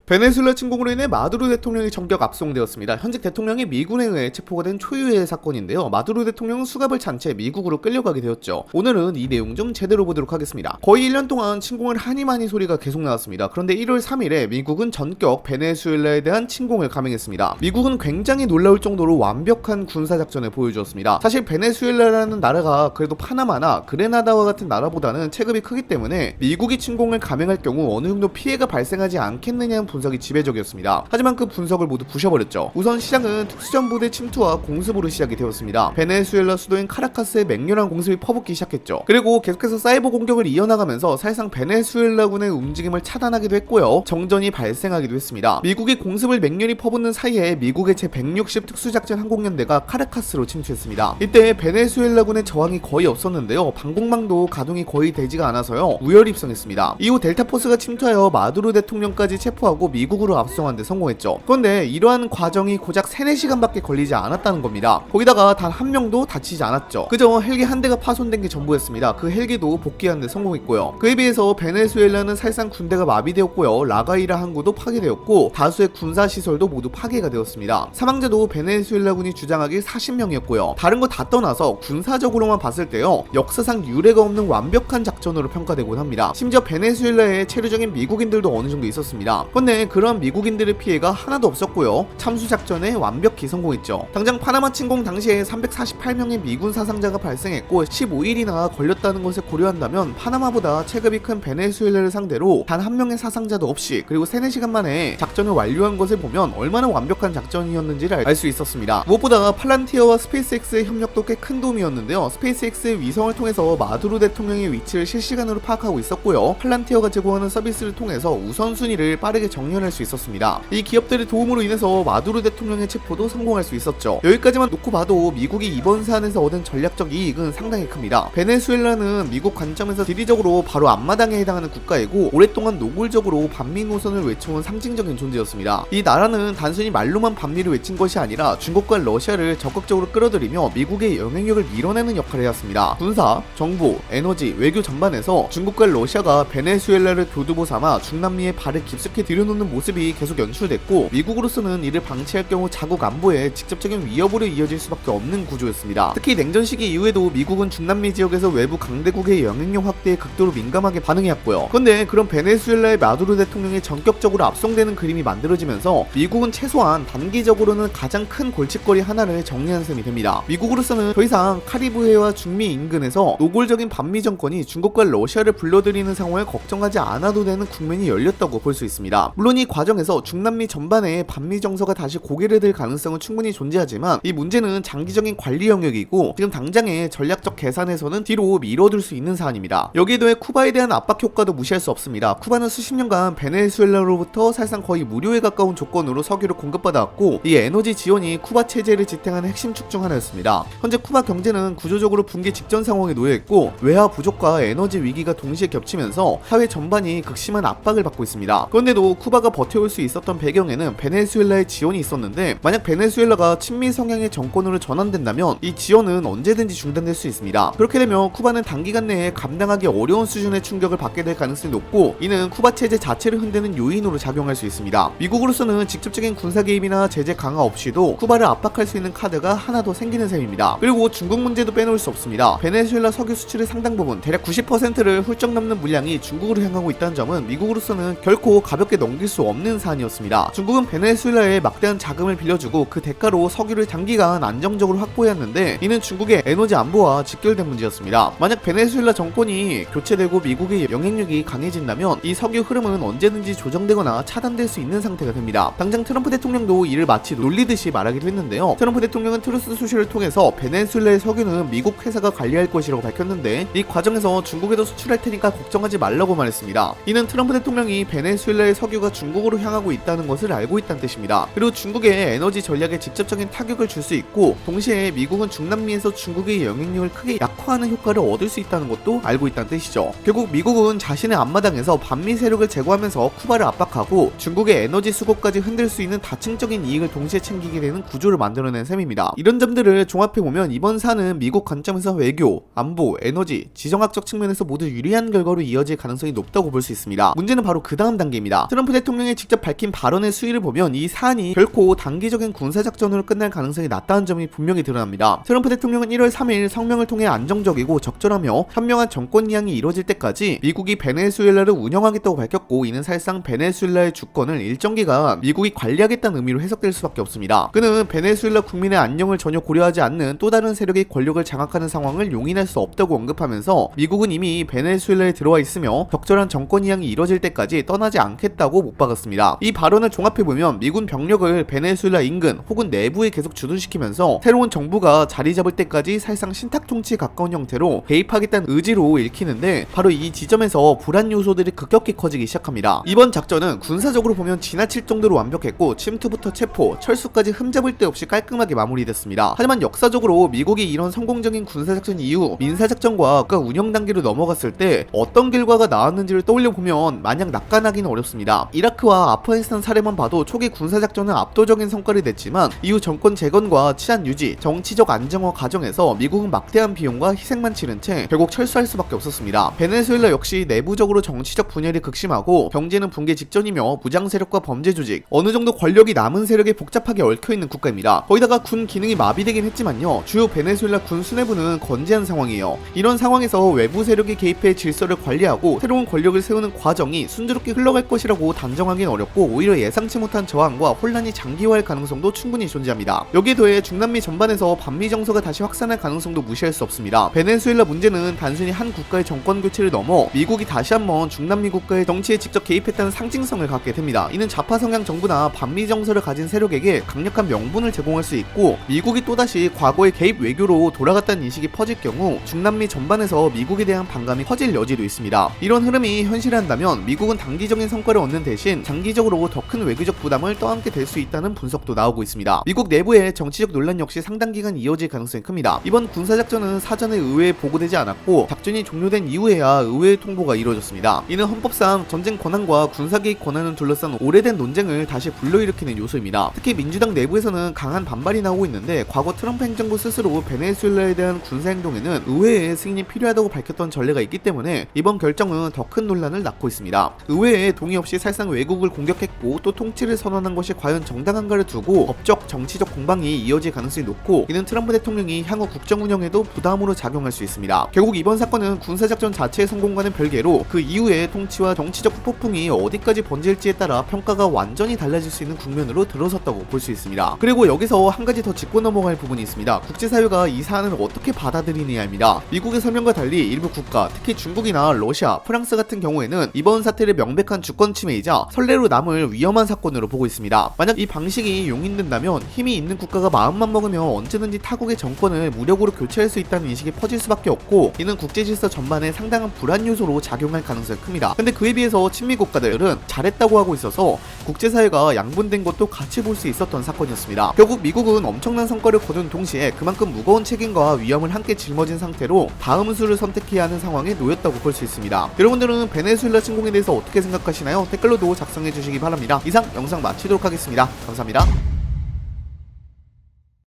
베네수엘라 침공으로 인해 마두로 대통령이 전격 압송되었습니다. 현직 대통령이 미군에 의해 체포가 된 초유의 사건인데요. 마두로 대통령은 수갑을 찬 채 미국으로 끌려가게 되었죠. 오늘은 이 내용 좀 제대로 보도록 하겠습니다. 거의 1년 동안 침공을 하니 많이 소리가 계속 나왔습니다. 그런데 1월 3일에 미국은 전격 베네수엘라에 대한 침공을 감행했습니다. 미국은 굉장히 놀라울 정도로 완벽한 군사작전을 보여주었습니다. 사실 베네수엘라라는 나라가 그래도 파나마나 그레나다와 같은 나라보다는 체급이 크기 때문에 미국이 침공을 감행할 경우 어느 정도 피해가 발생하지 않겠느냐는 분석이 지배적이었습니다. 하지만 그 분석을 모두 부셔버렸죠. 우선 시작은 특수전부대 침투와 공습으로 시작이 되었습니다. 베네수엘라 수도인 카라카스에 맹렬한 공습이 퍼붓기 시작했죠. 그리고 계속해서 사이버 공격을 이어나가면서 사실상 베네수엘라군의 움직임을 차단하기도 했고요. 정전이 발생하기도 했습니다. 미국이 공습을 맹렬히 퍼붓는 사이에 미국의 제160 특수작전 항공연대가 카라카스로 침투했습니다. 이때 베네수엘라군의 저항이 거의 없었는데요. 방공망도 가동이 거의 되지가 않아서요. 우열이 입성했습니다. 이후 델타포스가 침투하여 마두로 대통령까지 체포하고 미국으로 압송한 데 성공했죠. 그런데 이러한 과정이 고작 3-4시간밖에 걸리지 않았다는 겁니다. 거기다가 단 한 명도 다치지 않았죠. 그저 헬기 한 대가 파손된 게 전부였습니다. 그 헬기도 복귀하는 데 성공했고요. 그에 비해서 베네수엘라는 사실상 군대가 마비되었고요. 라가이라 항구도 파괴되었고 다수의 군사시설도 모두 파괴가 되었습니다. 사망자도 베네수엘라군이 주장하길 40명이었고요. 다른 거 다 떠나서 군사적으로만 봤을 때요. 역사상 유례가 없는 완벽한 작전으로 평가되곤 합니다. 심지어 베네수엘라에 체류적인 미국인들도 어느 정도 있었습니다. 그런데 그런 미국인들의 피해가 하나도 없었고요. 참수작전에 완벽히 성공했죠. 당장 파나마 침공 당시에 348명의 미군 사상자가 발생했고 15일이나 걸렸다는 것을 고려한다면 파나마보다 체급이 큰 베네수엘라를 상대로 단 한 명의 사상자도 없이 그리고 3-4시간 만에 작전을 완료한 것을 보면 얼마나 완벽한 작전이었는지를 알 수 있었습니다. 무엇보다 팔란티어와 스페이스X의 협력도 꽤 큰 도움이었는데요. 스페이스X의 위성을 통해서 마두로 대통령의 위치를 실시간으로 파악하고 있었고요. 팔란티어가 제공하는 서비스를 통해서 우선순위를 빠르게 정렬할 수 있었습니다. 이 기업들의 도움으로 인해서 마두로 대통령의 체포도 성공할 수 있었죠. 여기까지만 놓고 봐도 미국이 이번 사안에서 얻은 전략적 이익은 상당히 큽니다. 베네수엘라는 미국 관점에서 지리적으로 바로 앞마당에 해당하는 국가이고 오랫동안 노골적으로 반미 노선을 외쳐온 상징적인 존재였습니다. 이 나라는 단순히 말로만 반미를 외친 것이 아니라 중국과 러시아를 적극적으로 끌어들이며 미국의 영향력을 밀어내는 역할을 해왔습니다. 군사, 정보, 에너지, 외교 전반에서 중국과 러시아가 베네수엘라를 교두보 삼아 중남미에 발을 깊숙이 들여놓는 모습이 계속 연출됐고 미국으로서는 이를 방치할 경우 자국 안보에 직접적인 위협으로 이어질 수밖에 없는 구조였습니다. 특히 냉전 시기 이후에도 미국은 중남미 지역에서 외부 강대국의 영향력 확대에 극도로 민감하게 반응해왔고요. 그런데 그런 베네수엘라의 마두로 대통령이 전격적으로 압송되는 그림이 만들어지면서 미국은 최소한 단기적으로는 가장 큰 골칫거리 하나를 정리한 셈이 됩니다. 미국으로서는 더 이상 카리브해와 중미 인근에서 노골적인 반미 정권이 중국과 러시아를 불러들이는 상황을 걱정하지 않아도 되는 국면이 열렸다고 볼 수 있습니다. 물론 이 과정에서 중남미 전반에 반미 정서가 다시 고개를 들 가능성은 충분히 존재하지만 이 문제는 장기적인 관리 영역이고 지금 당장의 전략적 계산에서는 뒤로 미뤄둘 수 있는 사안입니다. 여기에 더해 쿠바에 대한 압박 효과도 무시할 수 없습니다. 쿠바는 수십 년간 베네수엘라로부터 사실상 거의 무료에 가까운 조건으로 석유를 공급받아왔고 이 에너지 지원이 쿠바 체제를 지탱하는 핵심 축 중 하나였습니다. 현재 쿠바 경제는 구조적으로 붕괴 직전 상황에 놓여있고 외화 부족과 에너지 위기가 동시에 겹치면서 사회 전반이 극심한 압박을 받고 있습니다. 그런데도 쿠바가 버텨올 수 있었던 배경에는 베네수엘라의 지원이 있었는데 만약 베네수엘라가 친미 성향의 정권으로 전환된다면 이 지원은 언제든지 중단될 수 있습니다. 그렇게 되면 쿠바는 단기간 내에 감당하기 어려운 수준의 충격을 받게 될 가능성이 높고 이는 쿠바 체제 자체를 흔드는 요인으로 작용할 수 있습니다. 미국으로서는 직접적인 군사 개입이나 제재 강화 없이도 쿠바를 압박할 수 있는 카드가 하나 더 생기는 셈입니다. 그리고 중국 문제도 빼놓을 수 없습니다. 베네수엘라 석유 수출의 상당 부분 대략 90%를 훌쩍 넘는 물량이 중국으로 향하고 있다는 점은 미국으로서는 결코 가볍게 넘길 수 없는 사안이었습니다. 중국은 베네수엘라에 막대한 자금을 빌려주고 그 대가로 석유를 장기간 안정적으로 확보해왔는데 이는 중국의 에너지 안보와 직결된 문제였습니다. 만약 베네수엘라 정권이 교체되고 미국의 영향력이 강해진다면 이 석유 흐름은 언제든지 조정되거나 차단될 수 있는 상태가 됩니다. 당장 트럼프 대통령도 이를 마치 놀리듯이 말하기도 했는데요. 트럼프 대통령은 트루스 소셜을 통해서 베네수엘라의 석유는 미국 회사가 관리할 것이라고 밝혔는데 이 과정에서 중국에도 수출할 테니까 걱정하지 말라고 말했습니다. 이는 트럼프 대통령이 베네수엘라의 석유가 중국으로 향하고 있다는 것을 알고 있다는 뜻입니다. 그리고 중국의 에너지 전략에 직접적인 타격을 줄 수 있고 동시에 미국은 중남미에서 중국의 영향력을 크게 약화하는 효과를 얻을 수 있다는 것도 알고 있다는 뜻이죠. 결국 미국은 자신의 앞마당에서 반미 세력을 제거하면서 쿠바를 압박하고 중국의 에너지 수급까지 흔들 수 있는 다층적인 이익을 동시에 챙기게 되는 구조를 만들어낸 셈입니다. 이런 점들을 종합해보면 이번 사안은 미국 관점에서 외교, 안보, 에너지, 지정학적 측면에서 모두 유리한 결과로 이어질 가능성이 높다고 볼 수 있습니다. 문제는 바로 그 다음 단계입니다. 트럼프 대통령이 직접 밝힌 발언의 수위를 보면 이 사안이 결코 단기적인 군사작전으로 끝날 가능성이 낮다는 점이 분명히 드러납니다. 트럼프 대통령은 1월 3일 성명을 통해 안정적이고 적절하며 현명한 정권 이양이 이뤄질 때까지 미국이 베네수엘라를 운영하겠다고 밝혔고, 이는 사실상 베네수엘라의 주권을 일정 기간 미국이 관리하겠다는 의미로 해석될 수밖에 없습니다. 그는 베네수엘라 국민의 안녕을 전혀 고려하지 않는 또 다른 세력의 권력을 장악하는 상황을 용인할 수 없다고 언급하면서 미국은 이미 베네수엘라에 들어와 있으며 적절한 정권 이양이 이뤄질 때까지 떠나지 않겠다고 못 박았습니다. 이 발언을 종합해보면 미군 병력을 베네수엘라 인근 혹은 내부에 계속 주둔시키면서 새로운 정부가 자리 잡을 때까지 사실상 신탁 통치에 가까운 형태로 개입하겠다는 의지로 읽히는데, 바로 이 지점에서 불안 요소들이 급격히 커지기 시작합니다. 이번 작전은 군사적으로 보면 지나칠 정도로 완벽했고 침투부터 체포, 철수까지 흠잡을 데 없이 깔끔하게 마무리됐습니다. 하지만 역사적으로 미국이 이런 성공적인 군사작전 이후 민사작전과 그 운영 단계로 넘어갔을 때 어떤 결과가 나왔는지를 떠올려보면 마냥 낙관하기는 어렵습니다. 이라크와 아프가니스탄 사례만 봐도 초기 군사작전은 압도적인 성과를 냈지만 이후 정권 재건과 치안 유지, 정치적 안정화 과정에서 미국은 막대한 비용과 희생만 치른 채 결국 철수할 수밖에 없었습니다. 베네수엘라 역시 내부적으로 정치적 분열이 극심하고 경제는 붕괴 직전이며 무장 세력과 범죄 조직, 어느 정도 권력이 남은 세력에 복잡하게 얽혀있는 국가입니다. 거기다가 군 기능이 마비되긴 했지만요, 주요 베네수엘라 군 수뇌부는 건재한 상황이에요. 이런 상황에서 외부 세력이 개입해 질서를 관리하고 새로운 권력을 세우는 과정이 순조롭게 흘러갈 것이라고 단정하기는 어렵고, 오히려 예상치 못한 저항과 혼란이 장기화할 가능성도 충분히 존재합니다. 여기에 더해 중남미 전반에서 반미 정서가 다시 확산할 가능성도 무시할 수 없습니다. 베네수엘라 문제는 단순히 한 국가의 정권 교체를 넘어 미국이 다시 한번 중남미 국가의 정치에 직접 개입했다는 상징성을 갖게 됩니다. 이는 좌파 성향 정부나 반미 정서를 가진 세력에게 강력한 명분을 제공할 수 있고, 미국이 또다시 과거의 개입 외교로 돌아갔다는 인식이 퍼질 경우 중남미 전반에서 미국에 대한 반감이 커질 여지도 있습니다. 이런 흐름이 현실화한다면 미국은 단기적인 성과를 얻는 대신 장기적으로 더 큰 외교적 부담을 떠안게 될 수 있다는 분석도 나오고 있습니다. 미국 내부의 정치적 논란 역시 상당 기간 이어질 가능성이 큽니다. 이번 군사작전은 사전에 의회에 보고되지 않았고 작전이 종료된 이후에야 의회 통보가 이루어졌습니다. 이는 헌법상 전쟁 권한과 군사개입 권한을 둘러싼 오래된 논쟁을 다시 불러일으키는 요소입니다. 특히 민주당 내부에서는 강한 반발이 나오고 있는데, 과거 트럼프 행정부 스스로 베네수엘라에 대한 군사행동에는 의회의 승인이 필요하다고 밝혔던 전례가 있기 때문에 이번 결정은 더 큰 논란을 낳고 있습니다. 의회의 동의 없이 사실상 외국을 공격했고 또 통치를 선언한 것이 과연 정당한가를 두고 법적, 정치적 공방이 이어질 가능성이 높고, 이는 트럼프 대통령이 향후 국정 운영에도 부담으로 작용할 수 있습니다. 결국 이번 사건은 군사작전 자체의 성공과는 별개로 그 이후의 통치와 정치적 폭풍이 어디까지 번질지에 따라 평가가 완전히 달라질 수 있는 국면으로 들어섰다고 볼 수 있습니다. 그리고 여기서 한 가지 더 짚고 넘어갈 부분이 있습니다. 국제사회가 이 사안을 어떻게 받아들이느냐입니다. 미국의 설명과 달리 일부 국가, 특히 중국이나 러시아, 프랑스 같은 경우에는 이번 사태를 명백한 주권 침해이자 선례로 남을 위험한 사건으로 보고 있습니다. 만약 이 방식이 용인된다면 힘이 있는 국가가 마음만 먹으면 언제든지 타국의 정권을 무력으로 교체할 수 있다는 인식이 퍼질 수밖에 없고, 이는 국제질서 전반에 상당한 불안 요소로 작용할 가능성이 큽니다. 근데 그에 비해서 친미 국가들은 잘했다고 하고 있어서 국제사회가 양분된 것도 같이 볼 수 있었던 사건이었습니다. 결국 미국은 엄청난 성과를 거둔 동시에 그만큼 무거운 책임과 위험을 함께 짊어진 상태로 다음 수를 선택해야 하는 상황에 놓였다고 볼 수 있습니다. 여러분들은 베네수엘라 침공에 대해서 어떻게 생각하시나요? 댓글로도 작성해 주시기 바랍니다. 이상 영상 마치도록 하겠습니다. 감사합니다.